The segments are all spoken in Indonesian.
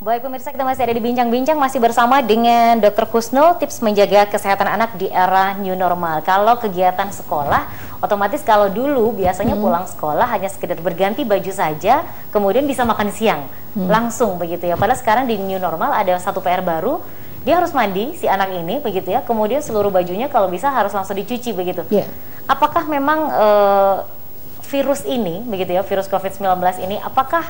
Baik pemirsa, kita masih ada di Bincang-Bincang, masih bersama dengan Dr. Kusnul, tips menjaga kesehatan anak di era new normal. Kalau kegiatan sekolah, otomatis kalau dulu biasanya pulang sekolah hanya sekedar berganti baju saja, kemudian bisa makan siang, langsung begitu ya. Padahal sekarang di new normal ada satu PR baru, dia harus mandi si anak ini begitu ya, kemudian seluruh bajunya kalau bisa harus langsung dicuci begitu. Apakah memang virus ini begitu ya, virus COVID-19 ini, apakah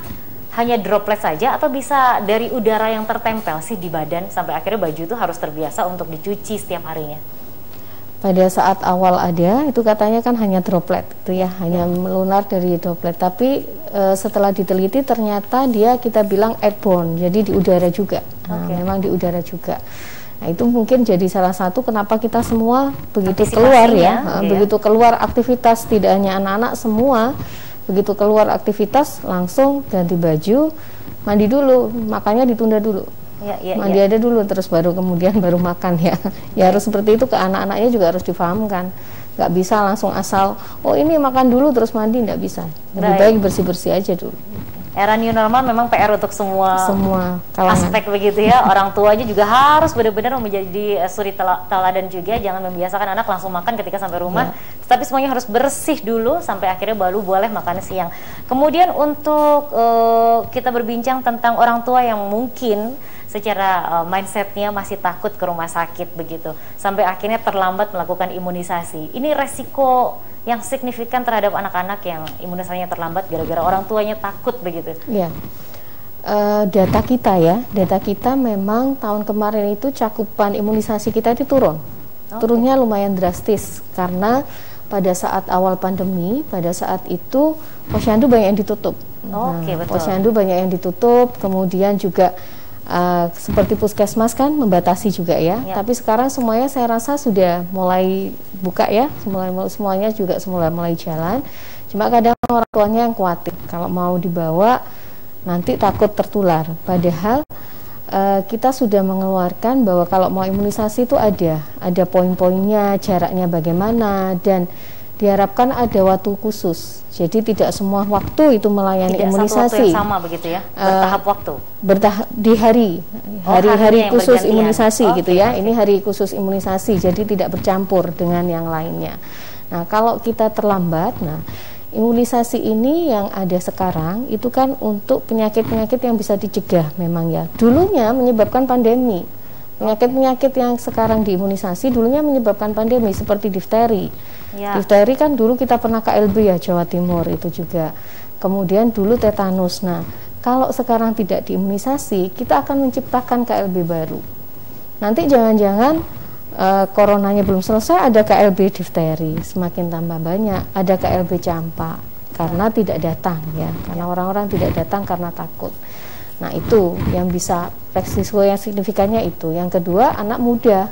hanya droplet saja atau bisa dari udara yang tertempel sih di badan sampai akhirnya baju itu harus terbiasa untuk dicuci setiap harinya? Pada saat awal ada itu katanya kan hanya droplet itu ya, hanya melunar dari droplet, tapi setelah diteliti ternyata dia kita bilang airborne, jadi di udara juga. Memang di udara juga. Nah, itu mungkin jadi salah satu kenapa kita semua begitu keluar ya, begitu keluar aktivitas, tidak hanya anak-anak, semua begitu keluar aktivitas langsung ganti baju, mandi dulu, makannya ditunda dulu, mandi ada dulu, terus baru kemudian baru makan ya. Ya harus seperti itu, ke anak-anaknya juga harus difahamkan, nggak bisa langsung asal oh ini makan dulu terus mandi, nggak bisa, lebih baik bersih-bersih aja dulu. Era new normal memang PR untuk semua aspek begitu ya. Orang tuanya juga harus benar-benar menjadi suri teladan juga, jangan membiasakan anak langsung makan ketika sampai rumah, tetapi semuanya harus bersih dulu sampai akhirnya baru boleh makan siang. Kemudian untuk kita berbincang tentang orang tua yang mungkin secara mindsetnya masih takut ke rumah sakit begitu, sampai akhirnya terlambat melakukan imunisasi. Ini resiko yang signifikan terhadap anak-anak yang imunisasinya terlambat gara-gara orang tuanya takut begitu. Ya, data kita memang tahun kemarin itu cakupan imunisasi kita itu turun. Turunnya lumayan drastis karena pada saat awal pandemi, pada saat itu posyandu banyak yang ditutup. Posyandu banyak yang ditutup, kemudian juga seperti puskesmas kan membatasi juga ya. Tapi sekarang semuanya saya rasa sudah mulai buka ya, semuanya juga mulai jalan. Cuma kadang orang tuanya yang khawatir kalau mau dibawa nanti takut tertular. Padahal kita sudah mengeluarkan bahwa kalau mau imunisasi itu ada poin-poinnya, jaraknya bagaimana, dan diharapkan ada waktu khusus. Jadi tidak semua waktu itu melayani imunisasi. Tidak satu waktu yang sama begitu ya, bertahap waktu. Di hari khusus imunisasi gitu ya. Ini hari khusus imunisasi, jadi tidak bercampur dengan yang lainnya. Nah, kalau kita terlambat, imunisasi ini yang ada sekarang itu kan untuk penyakit-penyakit yang bisa dicegah memang ya. Dulunya menyebabkan pandemi. Penyakit-penyakit yang sekarang diimunisasi dulunya menyebabkan pandemi seperti difteri. Difteri kan dulu kita pernah KLB ya, Jawa Timur itu juga. Kemudian dulu tetanus. Nah, kalau sekarang tidak diimunisasi, kita akan menciptakan KLB baru. Nanti jangan-jangan coronanya belum selesai, ada KLB difteri, semakin tambah banyak, ada KLB campak karena tidak datang ya, karena orang-orang tidak datang karena takut. Nah, itu yang bisa resiko yang signifikannya itu. Yang kedua, anak mudah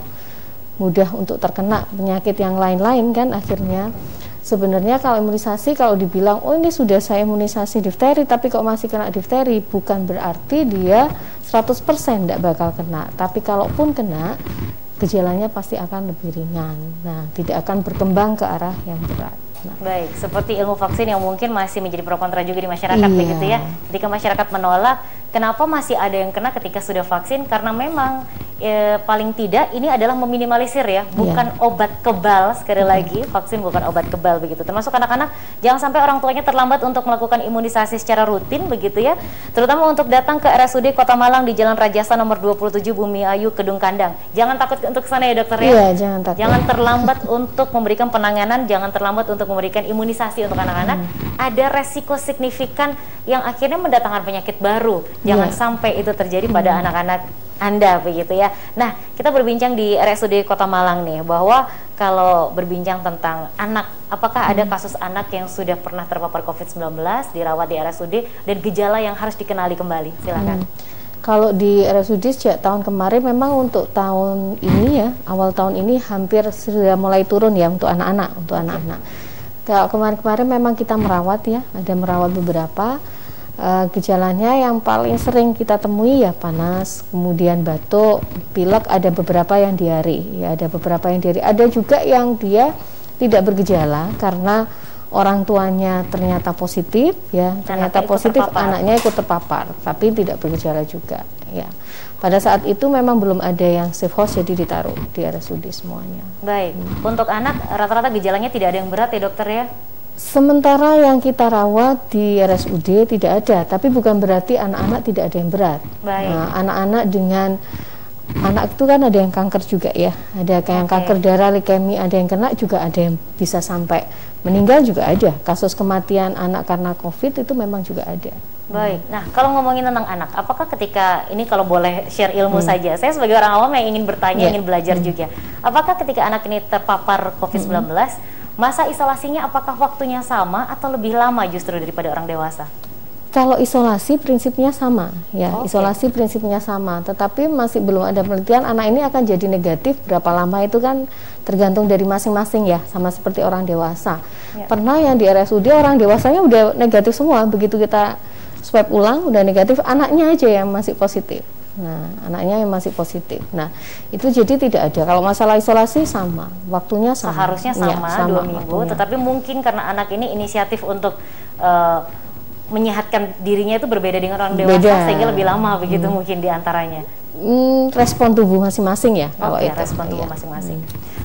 untuk terkena penyakit yang lain-lain kan akhirnya. Sebenarnya kalau imunisasi, kalau dibilang oh ini sudah saya imunisasi difteri tapi kok masih kena difteri, bukan berarti dia 100% tidak bakal kena. Tapi kalaupun kena, gejalanya pasti akan lebih ringan. Nah, tidak akan berkembang ke arah yang berat. Baik, seperti ilmu vaksin yang mungkin masih menjadi pro kontra juga di masyarakat begitu ya. Ketika masyarakat menolak, kenapa masih ada yang kena ketika sudah vaksin? Karena memang paling tidak ini adalah meminimalisir ya, bukan obat kebal. Sekali lagi, vaksin bukan obat kebal begitu. Termasuk anak-anak, jangan sampai orang tuanya terlambat untuk melakukan imunisasi secara rutin begitu ya. Terutama untuk datang ke RSUD Kota Malang di Jalan Rajasa nomor 27 Bumi Ayu, Kedung Kandang. Jangan takut untuk kesana ya dokter ya. Iya, jangan takut. Jangan terlambat untuk memberikan penanganan, jangan terlambat untuk memberikan imunisasi untuk anak-anak. Ada resiko signifikan yang akhirnya mendatangkan penyakit baru. Jangan sampai itu terjadi pada anak-anak Anda begitu ya. Nah, kita berbincang di RSUD Kota Malang nih, bahwa kalau berbincang tentang anak, apakah ada kasus anak yang sudah pernah terpapar COVID-19 dirawat di RSUD dan gejala yang harus dikenali kembali? Silakan. Kalau di RSUD sejak tahun kemarin memang untuk tahun ini ya, awal tahun ini hampir sudah mulai turun ya untuk anak-anak, Kalau kemarin-kemarin memang kita merawat ya, ada merawat beberapa. Gejalanya yang paling sering kita temui ya panas, kemudian batuk, pilek, ada beberapa yang diare, ya ada beberapa yang diare. Ada juga yang dia tidak bergejala karena orang tuanya ternyata positif ya, ternyata positif, anaknya ikut terpapar, tapi tidak bergejala juga ya. Pada saat itu memang belum ada yang safe house, jadi ditaruh di RSUD semuanya. Baik, untuk anak rata-rata gejalanya tidak ada yang berat ya dokter ya? Sementara yang kita rawat di RSUD tidak ada, tapi bukan berarti anak-anak tidak ada yang berat. Baik. Nah, anak-anak dengan anak itu kan ada yang kanker juga ya, ada yang kanker darah, leukemia, ada yang kena juga, ada yang bisa sampai meninggal juga ada. Kasus kematian anak karena COVID itu memang juga ada. Baik, nah kalau ngomongin tentang anak, apakah ketika ini kalau boleh share ilmu saja, saya sebagai orang awam yang ingin bertanya, ingin belajar juga, apakah ketika anak ini terpapar COVID-19, masa isolasinya apakah waktunya sama atau lebih lama justru daripada orang dewasa? Kalau isolasi prinsipnya sama ya, isolasi prinsipnya sama, tetapi masih belum ada penelitian anak ini akan jadi negatif berapa lama, itu kan tergantung dari masing-masing ya, sama seperti orang dewasa. Pernah yang di RSUD orang dewasanya udah negatif semua, begitu kita swab ulang udah negatif, anaknya aja yang masih positif. Nah, anaknya yang masih positif. Nah, itu jadi tidak ada. Kalau masalah isolasi sama, waktunya sama. Seharusnya sama, ya, 2 minggu, waktunya. Tetapi mungkin karena anak ini inisiatif untuk menyehatkan dirinya itu berbeda dengan orang dewasa, sehingga lebih lama begitu mungkin diantaranya. Respon tubuh masing-masing ya. Kalau itu respon tubuh masing-masing.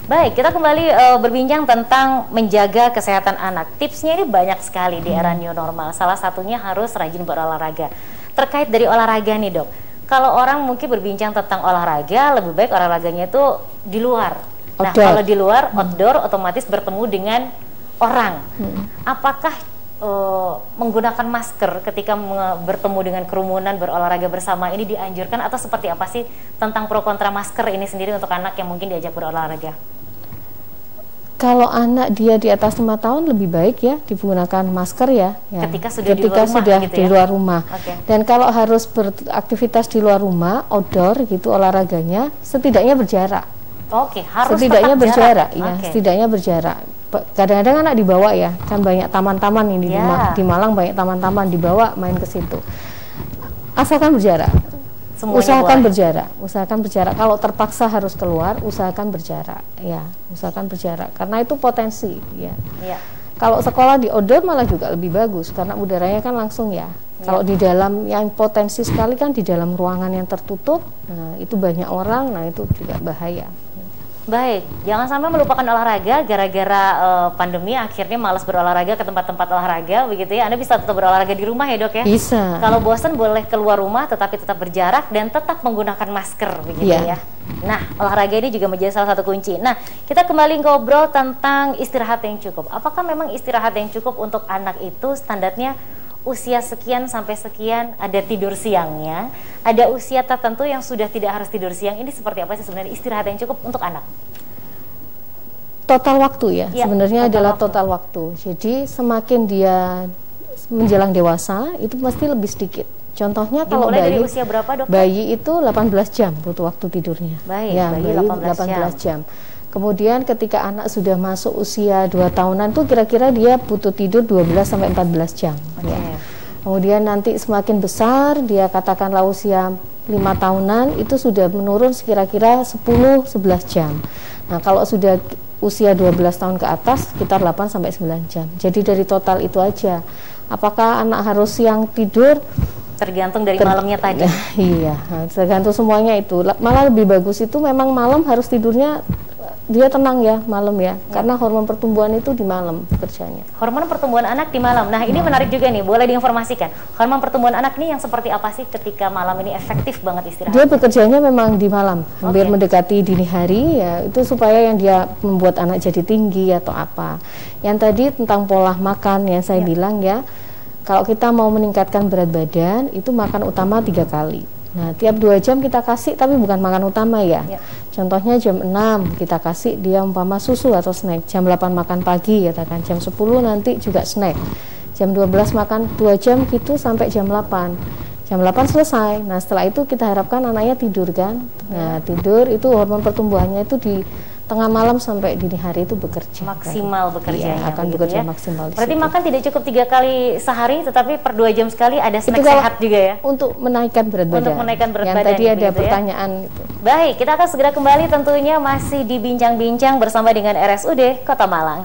Baik, kita kembali berbincang tentang menjaga kesehatan anak. Tipsnya ini banyak sekali di era new normal. Salah satunya harus rajin berolahraga. Terkait dari olahraga nih dok, kalau orang mungkin berbincang tentang olahraga, lebih baik olahraganya itu di luar. Nah, kalau di luar, outdoor, otomatis bertemu dengan orang. Apakah menggunakan masker ketika bertemu dengan kerumunan berolahraga bersama ini dianjurkan, atau seperti apa sih tentang pro kontra masker ini sendiri untuk anak yang mungkin diajak berolahraga? Kalau anak dia di atas 5 tahun lebih baik ya digunakan masker ya. Ketika sudah di luar rumah. Dan kalau harus beraktivitas di luar rumah, outdoor gitu olahraganya, setidaknya berjarak. Harus setidaknya berjarak. Ya, setidaknya berjarak. Kadang-kadang anak dibawa ya, kan banyak taman-taman ini di Malang, banyak taman-taman dibawa main ke situ. Asalkan berjarak. Usahakan berjarak. Kalau terpaksa harus keluar, usahakan berjarak. Ya, usahakan berjarak. Karena itu potensi. Ya. Kalau sekolah di outdoor malah juga lebih bagus karena udaranya kan langsung ya. Kalau di dalam yang potensi sekali kan di dalam ruangan yang tertutup, nah itu banyak orang, nah itu juga bahaya. Baik, jangan sampai melupakan olahraga gara-gara pandemi akhirnya malas berolahraga ke tempat-tempat olahraga begitu ya. Anda bisa tetap berolahraga di rumah ya dok ya? Bisa. Kalau bosan boleh keluar rumah tetapi tetap berjarak dan tetap menggunakan masker begitu ya. Nah, olahraga ini juga menjadi salah satu kunci. Nah, kita kembali ngobrol tentang istirahat yang cukup. Apakah memang istirahat yang cukup untuk anak itu standarnya usia sekian sampai sekian, ada tidur siangnya, ada usia tertentu yang sudah tidak harus tidur siang, ini seperti apa sih sebenarnya istirahat yang cukup untuk anak? Total waktu ya, sebenarnya adalah total waktu. Jadi semakin dia menjelang dewasa itu pasti lebih sedikit. Contohnya kalau dari usia berapa dokter? Bayi itu 18 jam butuh waktu tidurnya. Bayi 18 jam. Kemudian ketika anak sudah masuk usia 2 tahunan tuh kira-kira dia butuh tidur 12 sampai 14 jam. Ya. Kemudian nanti semakin besar, dia katakanlah usia 5 tahunan itu sudah menurun kira-kira 10-11 jam. Nah, kalau sudah usia 12 tahun ke atas sekitar 8 sampai 9 jam. Jadi dari total itu aja. Apakah anak harus siang tidur? Tergantung dari malamnya tadi. Iya, tergantung semuanya itu. Malah lebih bagus itu memang malam harus tidurnya dia tenang ya malam ya, karena hormon pertumbuhan itu di malam kerjanya. Hormon pertumbuhan anak di malam. Nah, ini menarik juga nih, boleh diinformasikan. Hormon pertumbuhan anak ini yang seperti apa sih ketika malam ini efektif banget istirahat? Dia bekerjanya memang di malam, hampir mendekati dini hari ya, itu supaya yang dia membuat anak jadi tinggi atau apa. Yang tadi tentang pola makan yang saya bilang ya, kalau kita mau meningkatkan berat badan itu makan utama 3 kali. Nah, tiap 2 jam kita kasih, tapi bukan makan utama ya. Contohnya jam 6 kita kasih dia umpama susu atau snack. Jam 8 makan pagi katakan, jam 10 nanti juga snack. Jam 12 makan 2 jam gitu sampai jam 8. Jam 8 selesai. Nah, setelah itu kita harapkan anaknya tidur kan. Nah, tidur itu hormon pertumbuhannya itu di tengah malam sampai dini hari itu bekerja. Maksimal bekerjanya. Iya, akan bekerja maksimal. Berarti makan tidak cukup 3 kali sehari, tetapi per 2 jam sekali ada snack sehat juga ya? Untuk menaikkan berat badan. Untuk menaikkan berat badan. Yang tadi ada pertanyaan itu. Baik, kita akan segera kembali tentunya masih dibincang-bincang bersama dengan RSUD Kota Malang.